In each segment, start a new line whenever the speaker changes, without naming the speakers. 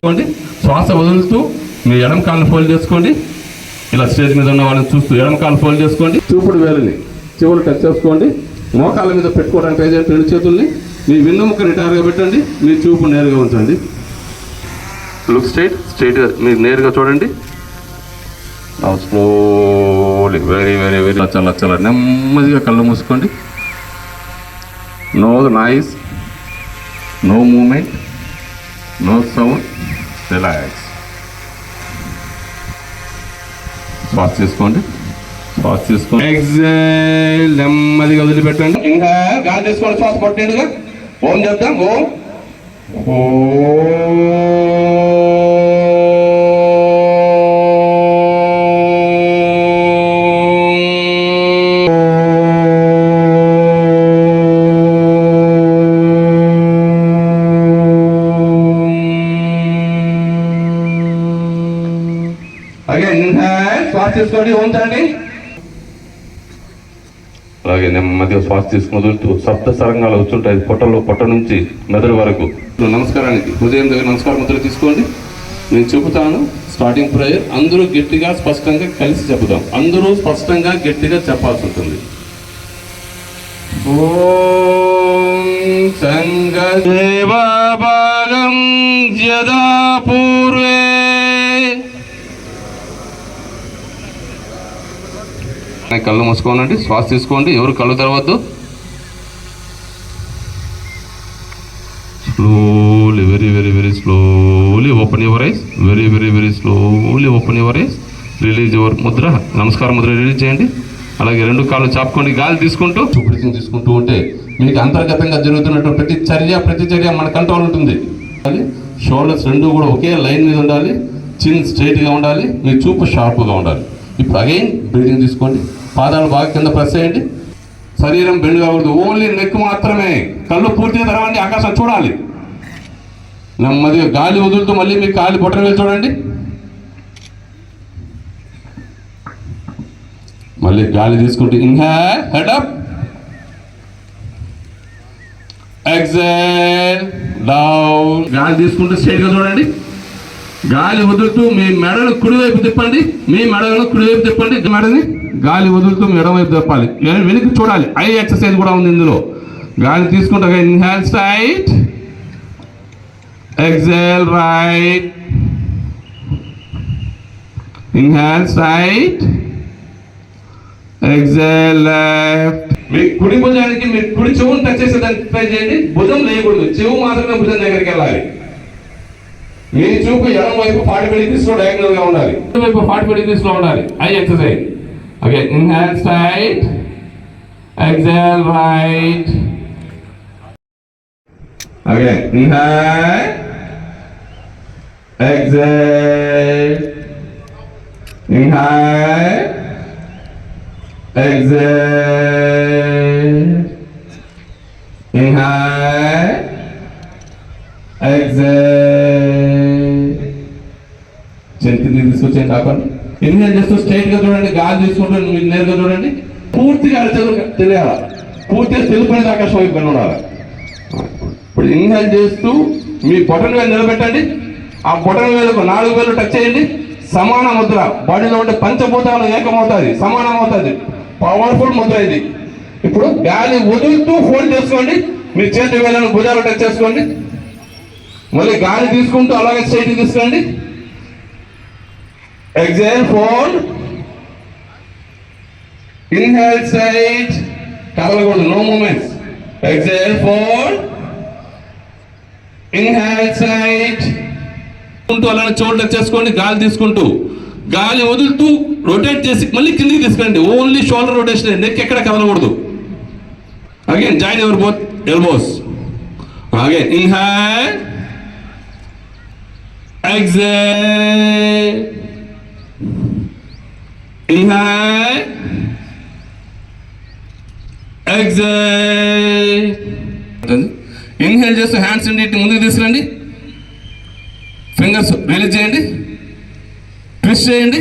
చేసుకోండి. శ్వాస వదులుతూ మీ ఎడమ కాళ్ళని ఫోల్డ్ చేసుకోండి. ఇలా స్టేజ్ మీద ఉన్న వాళ్ళని చూస్తూ ఎడమ కాళ్ళు ఫోల్డ్ చేసుకోండి. చూపుడు వేలుని చెవులు టచ్ చేసుకోండి. మోకాళ్ళ మీద పెట్టుకోవడానికి ట్రై చేయండి. 2 చేతుల్ని మీ వెన్నుముక్క నిటారుగా పెట్టండి. మీ చూపు నేరుగా ఉంచండి. లుక్ స్ట్రైట్గా మీరు నేరుగా చూడండి. స్లోలీ వెరీ వెరీ వెరీ చాలా చాలా నెమ్మదిగా కళ్ళు మూసుకోండి. No noise, no movement, no sound. Relax. శ్వాస తీసుకోండి. ఎగ్జైల్ నెమ్మదిగా వదిలిపెట్టండి. ఇంకా గాలి తీసుకోండి. శ్వాస పట్టేడుగా ఓం చెప్తాం. ఓం శ్వాస తీసుకోండి. ఉంచండి. అలాగే నెమ్మదిగా శ్వాస తీసుకుని వదులుతూ శబ్ద తరంగాలు వచ్చుంటాయి పొట్ట నుంచి మెదడు వరకు. నమస్కారానికి హృదయం దగ్గర నమస్కారం ముద్ర తీసుకోండి. నేను చెబుతాను స్టార్టింగ్ ప్రేయర్. అందరూ గట్టిగా స్పష్టంగా కలిసి చెబుతాం. అందరూ స్పష్టంగా గట్టిగా చెప్పాల్సి ఉంటుంది. ఓం సంగదేవాభాగం యదా పూర్వే కళ్ళు మూసుకోనండి. శ్వాస తీసుకోండి. ఎవరు కళ్ళు తెరవద్దు. Slowly very very very slowly open your eyes. Very very very slowly open your eyes. Release your ముద్ర. నమస్కారం ముద్ర రిలీజ్ చేయండి. అలాగే 2 కాళ్ళు చాపుకోండి. గాలి తీసుకుంటూ బ్రీతింగ్ తీసుకుంటూ ఉంటే మీకు అంతర్గతంగా జరుగుతున్నటువంటి ప్రతిచర్య మన కంట్రోల్ ఉంటుంది. షోల్డర్స్ 2 కూడా ఒకే లైన్ మీద ఉండాలి. చిన్ స్ట్రైట్గా ఉండాలి. మీ చూపు షార్ప్గా ఉండాలి. ఇప్పుడు అగైన్ బ్రీతింగ్ తీసుకోండి. పాదాలు బాగా కింద ప్రెస్ చేయండి. శరీరం బెండ్ కాకూడదు. ఓన్లీ నెక్ మాత్రమే. కళ్ళు పూర్తిగా తెరవండి. ఆకాశం చూడాలి. నెమ్మదిగా గాలి వదులుతూ మళ్ళీ మీ కాలి బొట్టన వేలు చూడండి. మళ్ళీ గాలి తీసుకుంటూ inhale, head up, exhale, down. గాలి తీసుకుంటూ స్ట్రైట్గా చూడండి. గాలి వదులుతూ మీ మెడను కుడివైపు తిప్పండి. మెడని గాలి వదులుతూ మీ ఎడమవైపు తిప్పాలి. వెనక్కి చూడాలి. ఐ ఎక్సర్సైజ్ కూడా ఉంది ఇందులో. గాలి తీసుకుంటా inhale straight, exhale right, inhale straight, exhale left. మీ కుడి భుజానికి మీ కుడి చెవును టచ్ చేసేదానికి ట్రై చేయండి. భుజం లేయకూడదు. చెవు మాత్రమే భుజం దగ్గరికి వెళ్ళాలి. మీ చూపు ఎడమ వైపు 40 degrees లో డయాగ్నల్ గా ఉండాలి. వైపు 40 degrees లో ఉండాలి. I exercise. Okay, inhale straight, exhale right. Okay, inhale, exhale, inhale, exhale, inhale, exhale. చేతిని తీసుకొచ్చేయండి. ఆపండి. ఇన్హేల్ చేస్తూ స్ట్రైట్ గా చూడండి. గాలి తీసుకుంటూ మీరు నేరుగా చూడండి. పూర్తిగా అరచేతులు తెలియాలి. పూర్తిగా తెలుపునేది ఆకాశం వైపు కనుగొనాలి. ఇప్పుడు ఇన్హేల్ చేస్తూ మీ బొటన వేలు నిలబెట్టండి. ఆ బొటన వేలకు 4 వేలు టచ్ చేయండి. సమాన ముద్ర. బాడీలో ఉండే పంచభూతాలు ఏకమవుతుంది, సమానం అవుతుంది. పవర్ఫుల్ ముద్ర ఇది. ఇప్పుడు గాలి వదులుతూ ఫోల్డ్ చేసుకోండి. మీ చేతి వేలను భుజాలు టచ్ చేసుకోండి. మళ్ళీ గాలి తీసుకుంటూ అలాగే స్ట్రైట్ తీసుకోండి. ఎక్సేల్ ఫోల్డ్, ఇన్హేల్ స్ట్రైట్, కదలకూడదు, no movements. Exhale fold, inhale straight. అలానే చోటు టచ్ చేసుకోండి. గాలి తీసుకుంటూ గాలి వదులుతూ రొటేట్ చేసి మళ్ళీ కిందికి తీసుకురండి. Only shoulder rotation. నెక్ ఎక్కడ కదలకూడదు. Again join your both elbows. Again inhale, exhale, inhale, exhale. Inhale చేస్తూ హ్యాండ్స్ ముందుకు తీసుకురండి. ఫింగర్స్ రిలీజ్ చేయండి. ట్విస్ట్ చేయండి.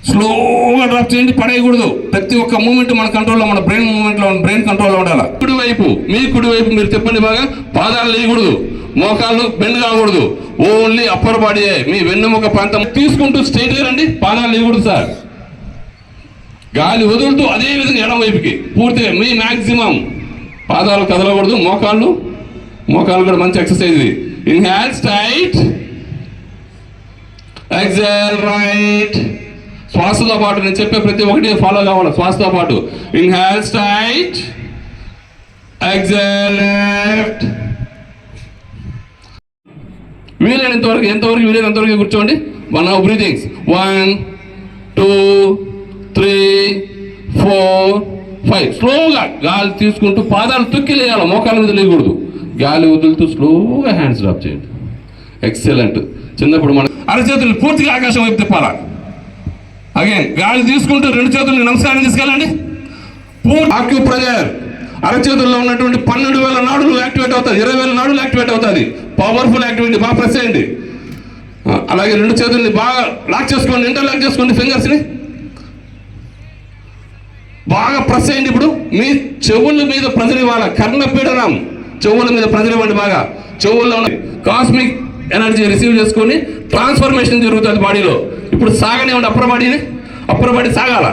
స్లోగా డ్రాప్ చేయండి. పడేయకూడదు. ప్రతి ఒక్క మూమెంట్ మన కంట్రోల్లో, మన బ్రెయిన్ మూమెంట్లో, బ్రెయిన్ కంట్రోల్లో ఉండాలి. కుడివైపు, మీ కుడివైపు మీరు చెప్పండి బాగా. పాదాలు లేయకూడదు. మోకాళ్ళు బెండ్ కాకూడదు, ఓన్లీ అప్పర్ బాడీయే. మీ వెన్నుముక ప్రాంతం తీసుకుంటూ స్ట్రైట్గా రండి, పాదాలు లేకూడదు సార్. గాలి వదులుతూ అదే విధంగా ఎడం వైపుకి పూర్తిగా మీ మ్యాక్సిమం. పాదాలు కదలకూడదు, మోకాళ్ళు కూడా మంచి ఎక్సర్సైజ్ ఇది. Inhale straight, exhale right. శ్వాసతో పాటు నేను చెప్పే ప్రతి ఒక్కటి ఫాలో కావాలి శ్వాసతో పాటు. Inhale straight, exhale left. వీలైనంత వరకు, ఎంతవరకు వీలైనంత వరకు కూర్చోండి. 1 hour బ్రీతింగ్స్. 1 2 3 4 5. స్లోగా గాలి తీసుకుంటూ పాదాలు తొక్కిలేయాలి, మోకాల మీద లేకూడదు. గాలి వదులుతూ స్లోగా హ్యాండ్స్ డ్రాప్ చేయండి. ఎక్సలెంట్. చిన్నప్పుడు మన అరచేతులు పూర్తిగా ఆకాశం వైపు తిప్పాలా. అగైన్ గాలి తీసుకుంటూ 2 చేతులు నమస్కారం తీసుకెళ్ళండి. ఆక్యుప్రెషర్. అరచేతుల్లో ఉన్నటువంటి 12,000 నాడులు యాక్టివేట్ అవుతుంది, 20,000 నాడులు యాక్టివేట్ అవుతుంది. Powerful activity. బాగా ప్రెస్ చేయండి. అలాగే 2 చేతుల్ని బాగా లాక్ చేసుకోండి, ఇంటర్లాక్ చేసుకోండి. ఫింగర్స్ని బాగా ప్రెస్ చేయండి. ఇప్పుడు మీ చెవుల మీద ప్రెజర్ ఇవ్వాలి. కర్ణపీడనం, చెవుల మీద ప్రెజర్ ఇవ్వండి బాగా. చెవుల్లో ఉన్న కాస్మిక్ ఎనర్జీ రిసీవ్ చేసుకొని ట్రాన్స్ఫర్మేషన్ జరుగుతుంది బాడీలో. ఇప్పుడు సాగనివ్వండి అప్పర్ బాడీని. అప్పర్ బాడీ సాగాల.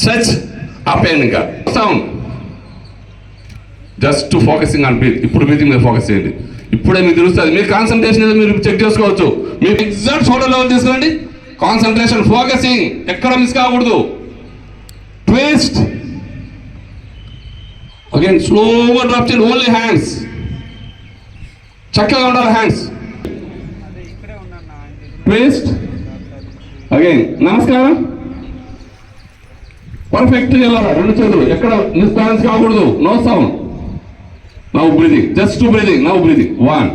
స్ట్రెచ్ ఆపేయండి. ఇంకా sound just focusing on breath. ఇప్పుడు బ్రీతింగ్ మీద ఫోకస్ చేయండి. ఇప్పుడే మీకు తెలుస్తుంది. మీ కాన్సన్ట్రేషన్ ఏదో మీరు చెక్ చేసుకోవచ్చు. మీరు ఎగ్జాక్ట్ షోల్డర్ లెవెల్ తీసుకురండి. కాన్సన్ట్రేషన్, ఫోకసింగ్, ఎక్కడ మిస్ కాకూడదు. ట్విస్ట్. అగైన్ స్లోగా డ్రాప్ చేయండి. Only hands. చక్కగా ఉండాలి హ్యాండ్స్. ట్విస్ట్. అగైన్ నమస్కారం. పర్ఫెక్ట్ వెళ్ళాలి. 2 చేతులు ఎక్కడ మిస్బ్యాలెన్స్ కాకూడదు. No sound. Now breathing. Just breathing. Now breathing. 1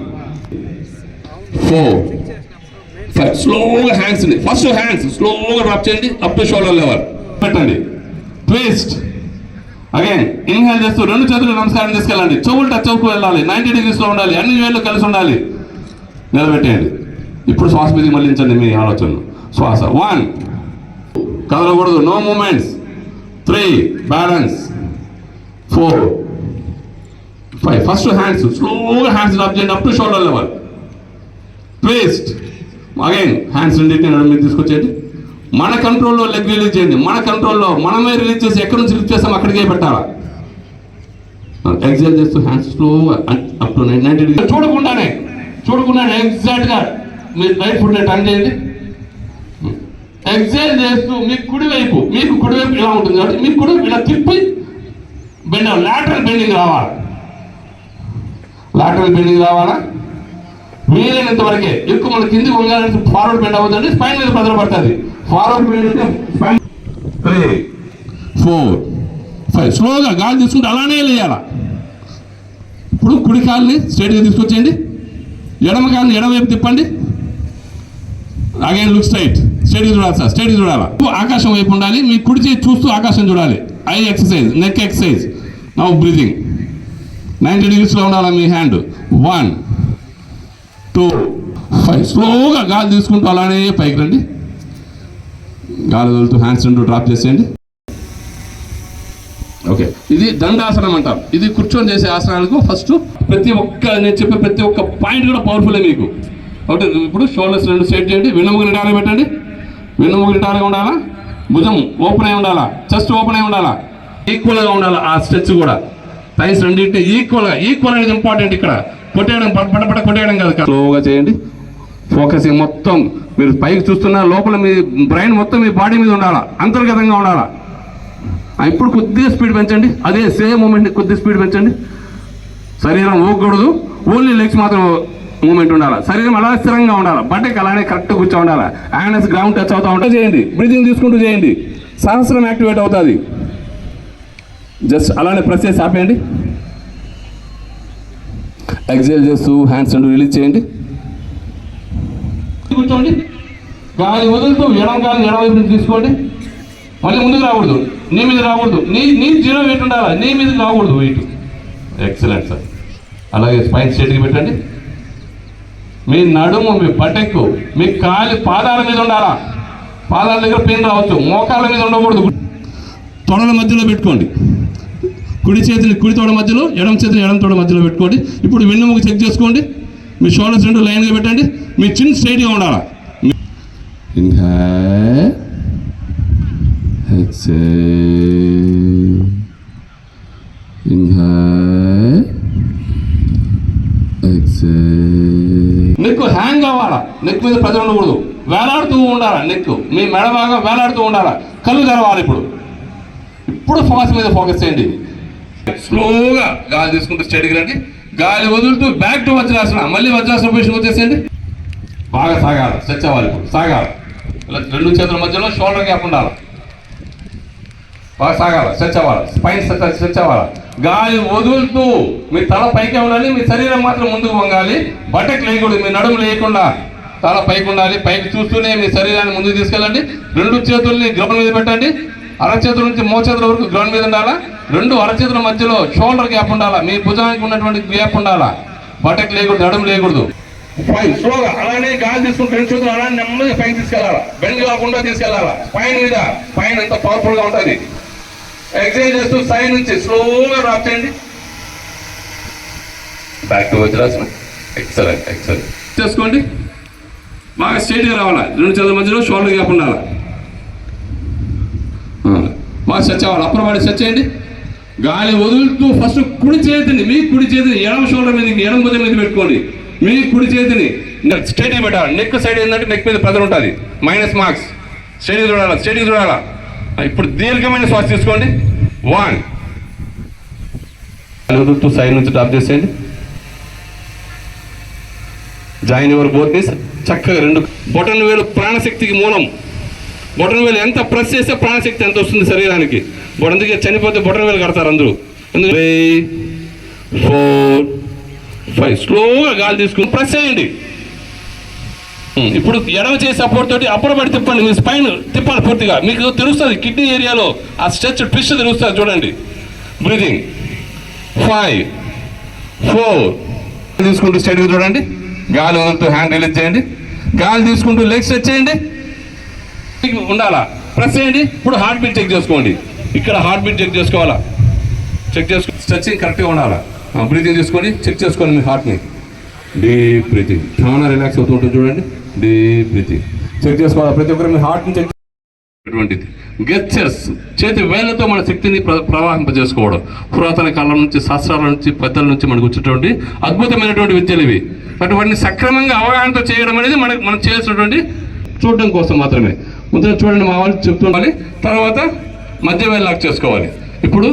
4 5. స్లోగా హ్యాండ్స్. ఫస్ట్ హ్యాండ్స్ స్లోగా డ్రాప్ చేయండి. అప్ టు షోల్డర్ లెవెల్ పెట్టండి. ట్విస్ట్. అగైన్ ఇన్హేల్ చేస్తూ 2 చేతులు నమస్కారం తీసుకెళ్ళండి. చెవులు టచ్ అవుతూ వెళ్ళాలి. 90 degrees ఉండాలి. అన్ని వేళ్ళు కలిసి ఉండాలి. నిలబెట్టేయండి. ఇప్పుడు శ్వాస మీద మళ్ళించండి మీ ఆలోచనలు. శ్వాస. 1 కదలకూడదు. No movements. 3 balance. 4 5. First hands స్లోగా హ్యాండ్స్ డ్రాప్ చేయండి up to shoulder level. Twist. Again hands రెండింటిని నడుము మీద తీసుకొచ్చేయండి. మన కంట్రోల్లో లెగ్ రిలీజ్ చేయండి. మన కంట్రోల్లో మనమే రిలీజ్ చేసి ఎక్కడి నుంచి లిఫ్ట్ చేస్తాం అక్కడికే పెట్టాలా. ఎక్సైల్ చేస్తూ హ్యాండ్స్ స్లోగా అప్ టు 90 degrees. చూడకుండానే ఎగ్జాక్ట్గా మీరు రైట్ ఫుట్ టర్న్ చేయండి. ఎక్సైల్ చేస్తూ మీకు కుడివైపు ఇలా ఉంటుంది కాబట్టి మీకు కుడివైపు ఇలా తిప్పి బెండ్ అవ్వాలి. లాటరల్ బెండింగ్ రావాలా. వీలైనంత వరకే. ఎక్కువ మన కింది వంగాలంటే ఫార్వర్డ్ బెండ్ అవుతుంది. స్పైన్ మీద ప్రెజర్ పడుతుంది. ఫార్వర్డ్ బెండ్ అయితే 3 4 5. స్లోగా గాలి తీసుకుంటే అలానే లేయాల. ఇప్పుడు కుడి కాళ్ళని స్ట్రైట్గా తీసుకొచ్చేయండి. ఎడమ కాళ్ళని ఎడమవైపు తిప్పండి. అగైన్ లుక్ స్ట్రైట్గా చూడాలి సార్. స్ట్రైట్గా చూడాలి. ఆకాశం వైపు ఉండాలి. మీ కుడి చేయి చూస్తూ ఆకాశం చూడాలి. I exercise, neck exercise. Now breathing. 90 degrees ఉండాలి మీ హ్యాండ్. 1 2 5. స్లోగా గాలి తీసుకుంటూ అలానే పైకి రండి. గాలి వదులుతూ హ్యాండ్స్ 2 డ్రాప్ చేసేయండి. ఓకే, ఇది దండాసనం అంటారు. ఇది కూర్చొని చేసే ఆసనాలకు ఫస్ట్ నేను చెప్పే ప్రతి ఒక్క పాయింట్ కూడా పవర్ఫుల్లే మీకు. ఒకటి, ఇప్పుడు షోల్డర్స్ 2 సెట్ చేయండి. వెన్నుముక నిటారుగా పెట్టండి. వెన్నుముక నిటారుగా ఉండాలా. భుజం ఓపెన్ అయి ఉండాలా. చెస్ట్ ఓపెన్ అయి ఉండాలా. ఈక్వల్గా ఉండాలి ఆ స్ట్రెచ్ కూడా. థైస్ రెండింటి ఈక్వల్ అనేది ఇంపార్టెంట్. ఇక్కడ కొట్టేయడం పటపట కొట్టేయడం కాదు. స్లోగా చేయండి. ఫోకసింగ్ మొత్తం మీరు పైకి చూస్తున్న లోపల మీ బ్రెయిన్ మొత్తం మీ బాడీ మీద ఉండాలా. అంతర్గతంగా ఉండాలా. ఇప్పుడు కొద్దిగా స్పీడ్ పెంచండి. అదే సేమ్ మూమెంట్ కొద్దిగా స్పీడ్ పెంచండి. శరీరం ఊగకూడదు. ఓన్లీ లెగ్స్ మాత్రం మూమెంట్ ఉండాలి. శరీరం అలా స్థిరంగా ఉండాలి. బట్టకి అలానే కరెక్ట్గా కూర్చో ఉండాలి. హ్యాండ్స్ గ్రౌండ్ టచ్ అవుతూ ఉంటా చేయండి. బ్రీతింగ్ తీసుకుంటూ చేయండి. సహస్రం యాక్టివేట్ అవుతుంది. జస్ట్ అలానే ప్రెస్ చేసి ఆపేయండి. ఎక్సైల్ చేస్తూ హ్యాండ్స్ 2 రిలీజ్ చేయండి. కూర్చోండి. గాలి వదులుతూ ఎడమ గాలి ఎడమవైపు నుంచి తీసుకోండి. మళ్ళీ ముందుకు రాకూడదు. నీ మీద రాకూడదు. నీ 0 వెయిట్ ఉండాలి. నీ మీద రాకూడదు వెయిట్. Excellent sir. అలాగే స్పైన్ స్ట్రైట్గా పెట్టండి. మీ నడుము, మీ పటెక్కు, మీ కాలి పాదాల మీద ఉండాలా. పాదాల దగ్గర పెయిన్ రావచ్చు. మోకాల మీద ఉండకూడదు. తొడల మధ్యలో పెట్టుకోండి. కుడి చేతిని కుడి తోడ మధ్యలో, ఎడమ చేతిని ఎడమ తోడ మధ్యలో పెట్టుకోండి. ఇప్పుడు వెన్నుముక చెక్ చేసుకోండి. మీ షోల్డర్స్ రెండు లైన్గా పెట్టండి. మీ చిన్ స్ట్రైట్గా ఉండాలి. Inhale, exhale, inhale, exhale. Neck hang అవ్వాలా, నెక్ మీద ప్రెజర్ ఉండకూడదు, వేలాడుతూ ఉండాలా. నెక్ మీ మెడ బాగా వేలాడుతూ ఉండాలా. కళ్ళు తెరవాలి. ఇప్పుడు ఫాస్ట్ మీద ఫోకస్ చేయండి. స్లోగా గాలి తీసుకుంటూ స్టడీకి రండి. గాలి వదులుతూ బ్యాక్ టు వజ్రాసన. మళ్ళీ వజ్రాసన పొజిషన్ వచ్చేసేయండి. బాగా సాగాలి, స్ట్రెచ్ అవ్వాలి. ఇప్పుడు సాగాలి. ఇలా రెండు చేతుల మధ్యలో షోల్డర్ గ్యాప్ ఉండాలి. బాగా సాగాలి, స్ట్రెచ్ అవ్వాలి. స్పైన్ స్ట్రెచ్ అవ్వాలి. గాలి వదులుతూ మీ తల పైకే ఉండాలి. మీ శరీరం మాత్రం ముందుకు వంగాలి. బట్టకు లేయకూడదు. మీ నడుము లేకుండా తల పైకి ఉండాలి. పైకి చూస్తూనే మీ శరీరాన్ని ముందుకు తీసుకెళ్ళండి. రెండు చేతుల్ని గ్రౌండ్ మీద పెట్టండి. అరచేతుల నుంచి మోచేతుల వరకు గ్రౌండ్ మీద ఉండాలా. రెండు అరచేతుల మధ్యలో షోల్డర్ గ్యాప్ ఉండాలా. మీ భుజానికి ఉన్నటువంటి గ్యాప్ ఉండాలా. బట్టకు లేకూడదు, నడుము లేకూడదు. పైన స్లోగా అలానే గాలి తీసుకుంటే రెండు చేతులు అలానే నెమ్మదిగా పైకి తీసుకెళ్లాలా. బెండ్ కాకుండా తీసుకెళ్లాలా. పైన మీద పైన ఎంత పవర్ఫుల్ గా ఉంటుంది. ఎక్సైజ్ చేస్తూ సైడ్ నుంచి స్లోగా డ్రాప్ చేయండి. Back to Vajrasana. Excellent, excellent. చేసుకోండి. బాగా స్ట్రైట్గా రావాలా. రెండు చేతుల మధ్యలో షోల్డర్ గ్యాప్ ఉండాలా. బాగా స్ట్రెచ్ అవ్వాలి. అప్పర్ బాడీ స్ట్రెచ్ చేయండి. గాలి వదులుతూ ఫస్ట్ కుడి చేతిని, మీ కుడి చేతిని ఎడమ షోల్డర్ మీద, ఎడమ భుజం మీద పెట్టుకోండి. మీ కుడి చేతిని స్ట్రైట్గా పెట్టాలి. నెక్ సైడ్ ఏంటంటే నెక్ మీద ప్రెజర్ ఉంటుంది. Minus marks. స్ట్రైట్గా చూడాలా, స్ట్రైట్గా చూడాలా. ఇప్పుడు దీర్ఘమైన శ్వాస తీసుకోండి. 1 వదులుతూ సైడ్ నుంచి డ్రాప్ చేసేయండి. Join your both knees. చక్కగా రెండు బొటన్ వేలు ప్రాణశక్తికి మూలం. బొటన్ వేలు ఎంత ప్రెస్ చేస్తే ప్రాణశక్తి ఎంత వస్తుంది శరీరానికి. అందుకే చనిపోతే బొటన్ వేలు కడతారు అందరూ. 3, 4, 5 స్లోగా గాలి తీసుకుని ప్రెస్ చేయండి. ఇప్పుడు ఎడమ చేసి సపోర్ట్ తోటి అప్పర్ బాడీ తిప్పండి. మీ స్పైన్ తిప్పాలి పూర్తిగా. మీకు తెలుస్తుంది కిడ్నీ ఏరియాలో ఆ స్ట్రెచ్ ట్విస్ట్ తెలుస్తుంది. చూడండి. బ్రీతింగ్. 5, 4 తీసుకుంటూ స్ట్రైట్గా చూడండి. గాలి వదులుతూ హ్యాండ్ రిలీజ్ చేయండి. గాలి తీసుకుంటూ లెగ్ స్ట్రెచ్ చేయండి. ఉండాలా. ప్రెస్ చేయండి. ఇప్పుడు హార్ట్ బీట్ చెక్ చేసుకోండి. ఇక్కడ హార్ట్ బీట్ చెక్ చేసుకోవాలా. చెక్ చేసుకో. స్ట్రెచ్చింగ్ కరెక్ట్గా ఉండాలా. బ్రీతింగ్ తీసుకొని చెక్ చేసుకోండి మీ హార్ట్ని. Deep breathing. చాలా రిలాక్స్ అవుతూ ఉంటుంది. చూడండి. డీప్ బ్రీతింగ్ చెక్ చేసుకోవాలి. ప్రతి ఒక్కరు మీ హార్ట్ని చెక్ అటువంటిది. గెస్చర్స్, చేతి వేళ్లతో మన శక్తిని ప్రవాహింపజేసుకోవడం. పురాతన కాలం నుంచి, శాస్త్రాల నుంచి, పెద్దల నుంచి మనకు వచ్చేటువంటి అద్భుతమైనటువంటి విద్యలు ఇవి. అటువంటిని సక్రమంగా అవగాహనతో చేయడం అనేది మనం చేసినటువంటి చూడడం కోసం మాత్రమే. ముందు చూడండి, మా వాళ్ళు చెప్తుండాలి. తర్వాత మధ్య వేలు లాక్ చేసుకోవాలి. ఇప్పుడు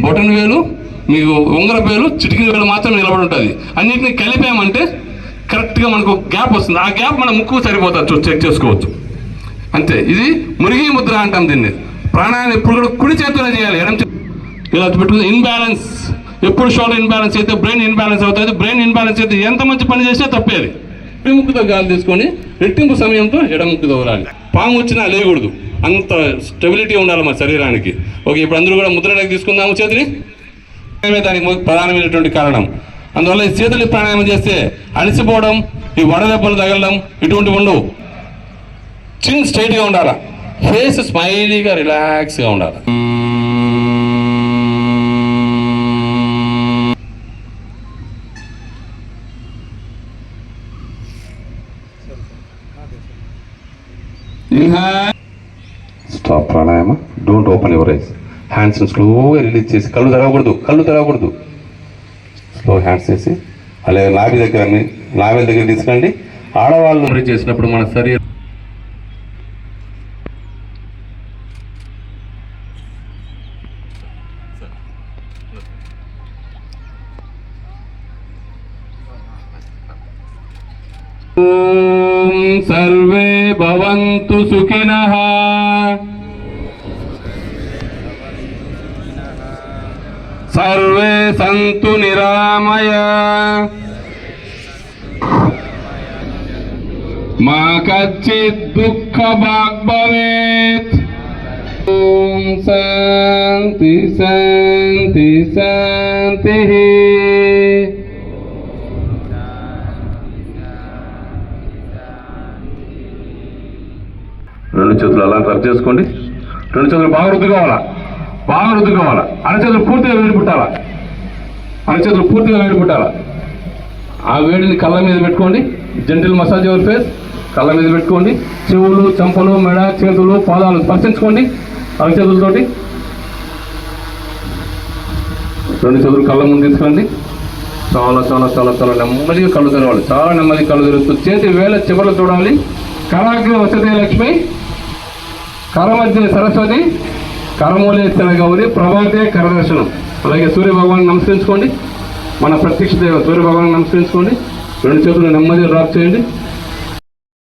బొటన్ వేలు, మీకు ఉంగర వేలు, చిటికి వేలు మాత్రం నిలబడి ఉంటుంది. అన్నింటినీ కలిపామంటే కరెక్ట్గా మనకు గ్యాప్ వస్తుంది. ఆ గ్యాప్ మన ముక్కు సరిపోతుంది. చెక్ చేసుకోవచ్చు. అంతే. ఇది మురిగి ముద్ర అంటాం దీన్ని. ప్రాణాయామం ఎప్పుడు కూడా కుడి చేతితోనే చేయాలి. ఎడం ఇలా పెట్టుకుని ఇన్బ్యాలెన్స్. ఎప్పుడు షోల్డర్ ఇన్బ్యాలెన్స్ అయితే బ్రెయిన్ ఇన్బ్యాలెన్స్ అవుతుంది. బ్రెయిన్ ఇన్బ్యాలెన్స్ అయితే ఎంత మంచి పని చేసినా తప్పేది. కుడి ముక్కుతో గాలి తీసుకొని రెట్టింపు సమయంతో ఎడం ముక్కు దొరాలి. పాము వచ్చినా లేకూడదు. అంత స్టెబిలిటీ ఉండాలి మన శరీరానికి. ఓకే, ఇప్పుడు అందరూ కూడా ముద్రలోకి తీసుకుందాము చేతిని. దానికి ప్రధానమైనటువంటి కారణం. అందువల్ల ఈ చేతులు ప్రాణాయామం చేస్తే అలసిపోవడం, ఈ వడదెబ్బలు తగలడం ఇటువంటి ఉండవు. చిన్ స్ట్రైట్గా ఉండాలా. ఫేస్ స్మైలీగా రిలాక్స్గా ఉండాలి. Stop pranayama. Don't open your eyes. హ్యాండ్స్ని స్లోగా రిలీజ్ చేసి కళ్ళు తెరవకూడదు. స్లో హ్యాండ్స్ చేసి అలాగే నాభి దగ్గర తీసుకురండి. ఆడవాళ్ళు చేసినప్పుడు మన శరీరం సర్వే భవంతు సుఖినః. సర్వే సంతు నిరామయ. మా కచ్చిత్ దుఃఖ భాగ్ భవేత్. ఓం శాంతి శాంతి శాంతి. రెండు చేతులు అలా రబ్ చేసుకోండి. రెండు చేతులు బాగా రుద్దుకోవాలా. బాగా రుద్దుకోవాలా. అరచేతులు పూర్తిగా వేడి పుట్టాలా. అరచేతులు పూర్తిగా వేడి పుట్టాలా. ఆ వేడిని కళ్ళ మీద పెట్టుకోండి. Gentle massage your face. కళ్ళ మీద పెట్టుకోండి. చెవులు, చెంపలు, మెడ, చేతులు, పాదాలు స్పర్శించుకోండి అరచేతులతోటి. 2 చేతులు కళ్ళ ముందు తీసుకురండి. చాలా చాలా చాలా చాలా నెమ్మదిగా కళ్ళు తెరవాలి. చాలా నెమ్మదిగా కళ్ళు తెరుస్తూ చేతి వేల చివరలు చూడాలి. కరాగ్ర వసతే లక్ష్మి, కర మధ్య సరస్వతి, కరమూలే గౌరి, ప్రభాతే కరదర్శనం. అలాగే సూర్య భగవాన్ నమస్కరించుకోండి. మన ప్రత్యక్ష దేవ సూర్య భగవాన్ నమస్కరించుకోండి. 2 చేతులు నెమ్మదిగా డ్రాప్ చేయండి.